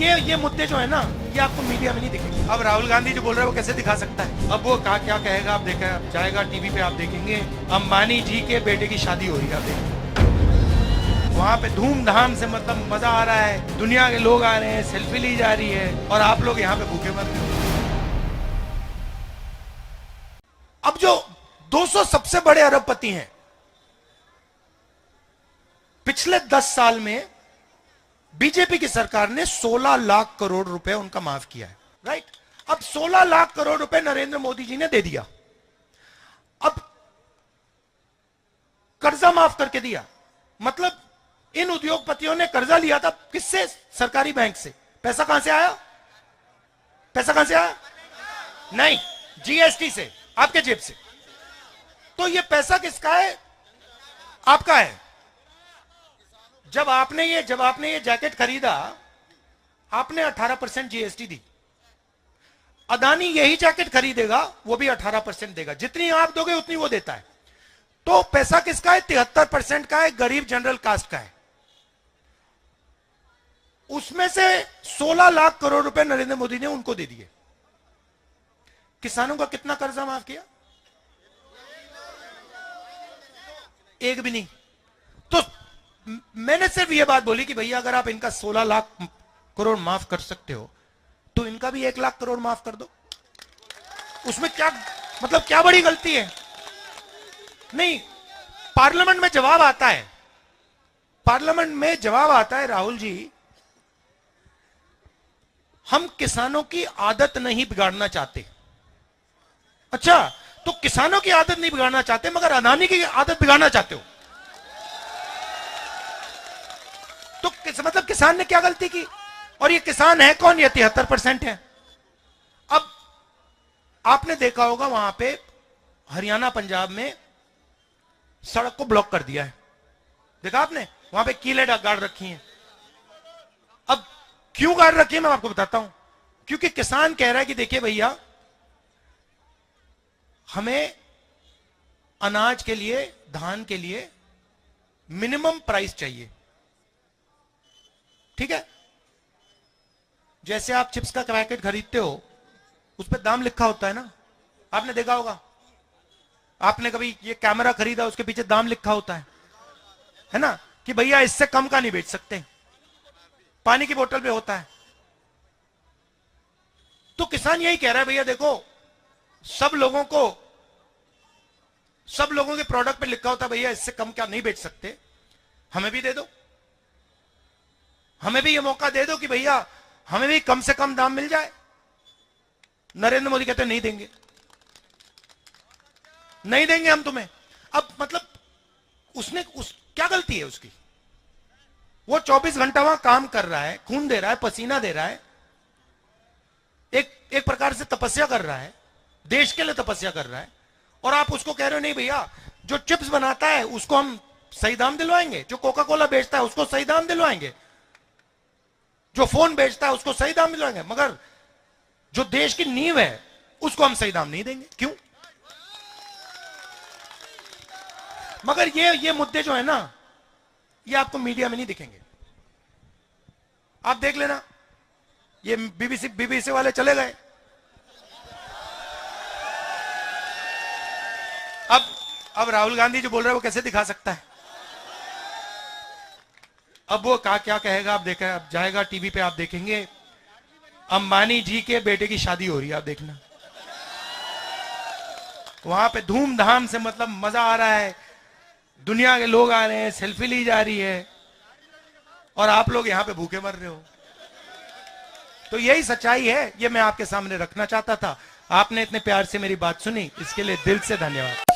ये मुद्दे जो है ना, ये आपको मीडिया में नहीं दिखेंगे। अब राहुल गांधी जो बोल रहा है वो कैसे दिखा सकता है? अब वो क्या कहेगा आप देखा जाएगा टीवी पे, आप देखेंगे अंबानी जी के बेटे की शादी हो रही है, आप देखेंगे वहां पे धूमधाम से, मतलब मजा आ रहा है, दुनिया के लोग आ रहे हैं, सेल्फी ली जा रही है, और आप लोग यहाँ पे भूखे मर रहे हो। अब जो 200 सबसे बड़े अरबपति हैं, पिछले 10 साल में बीजेपी की सरकार ने 16 लाख करोड़ रुपए उनका माफ किया है, राइट। अब 16 लाख करोड़ रुपए नरेंद्र मोदी जी ने दे दिया। अब कर्जा माफ करके दिया, मतलब इन उद्योगपतियों ने कर्जा लिया था किससे? सरकारी बैंक से। पैसा कहां से आया? पैसा कहां से आया? नहीं, जीएसटी से, आपके जेब से। तो ये पैसा किसका है? आपका है। जब आपने ये जैकेट खरीदा, आपने 18% जीएसटी दी। अदानी यही जैकेट खरीदेगा, वो भी 18% देगा। जितनी आप दोगे उतनी वो देता है। तो पैसा किसका है? 73% का है, गरीब जनरल कास्ट का है। उसमें से 16 लाख करोड़ रुपए नरेंद्र मोदी ने उनको दे दिए। किसानों का कितना कर्जा माफ किया? एक भी नहीं। तो मैंने सिर्फ यह बात बोली कि भैया अगर आप इनका 16 लाख करोड़ माफ कर सकते हो तो इनका भी 1 लाख करोड़ माफ कर दो। उसमें क्या, मतलब क्या बड़ी गलती है? नहीं, पार्लियामेंट में जवाब आता है, पार्लियामेंट में जवाब आता है, राहुल जी हम किसानों की आदत नहीं बिगाड़ना चाहते। अच्छा, तो किसानों की आदत नहीं बिगाड़ना चाहते मगर अदानी की आदत बिगाड़ना चाहते हो। तो मतलब किसान ने क्या गलती की? और ये किसान है कौन? ये 73% है। अब आपने देखा होगा वहां पे हरियाणा पंजाब में सड़क को ब्लॉक कर दिया है, देखा आपने? वहां पे कीलें गाड़ रखी हैं। अब क्यों गाड़ रखी है मैं आपको बताता हूं। क्योंकि किसान कह रहा है कि देखिए भैया, हमें अनाज के लिए, धान के लिए मिनिमम प्राइस चाहिए, ठीक है? जैसे आप चिप्स का पैकेट खरीदते हो, उस पर दाम लिखा होता है ना, आपने देखा होगा। आपने कभी ये कैमरा खरीदा, उसके पीछे दाम लिखा होता है ना, कि भैया इससे कम का नहीं बेच सकते। पानी की बोतल पे होता है। तो किसान यही कह रहा है, भैया देखो, सब लोगों के प्रोडक्ट पे लिखा होता है भैया इससे कम क्या नहीं बेच सकते, हमें भी दे दो, हमें भी ये मौका दे दो कि भैया हमें भी कम से कम दाम मिल जाए। नरेंद्र मोदी कहते नहीं देंगे, नहीं देंगे हम तुम्हें। अब मतलब क्या गलती है उसकी? वो 24 घंटा वहां काम कर रहा है, खून दे रहा है, पसीना दे रहा है, एक प्रकार से तपस्या कर रहा है, देश के लिए तपस्या कर रहा है, और आप उसको कह रहे हो नहीं भैया, जो चिप्स बनाता है उसको हम सही दाम दिलवाएंगे, जो कोका कोला बेचता है उसको सही दाम दिलवाएंगे, जो फोन बेचता है उसको सही दाम दिलवाएंगे, मगर जो देश की नींव है उसको हम सही दाम नहीं देंगे। क्यों? मगर ये मुद्दे जो है ना, ये आपको मीडिया में नहीं दिखेंगे। आप देख लेना, ये बीबीसी वाले चले गए। अब राहुल गांधी जो बोल रहा है वो कैसे दिखा सकता है? अब वो क्या कहेगा आप देखा जाएगा टीवी पे, आप देखेंगे अंबानी जी के बेटे की शादी हो रही है, आप देखना वहां पे धूमधाम से, मतलब मजा आ रहा है, दुनिया के लोग आ रहे हैं, सेल्फी ली जा रही है, और आप लोग यहां पे भूखे मर रहे हो। तो यही सच्चाई है, ये मैं आपके सामने रखना चाहता था। आपने इतने प्यार से मेरी बात सुनी, इसके लिए दिल से धन्यवाद।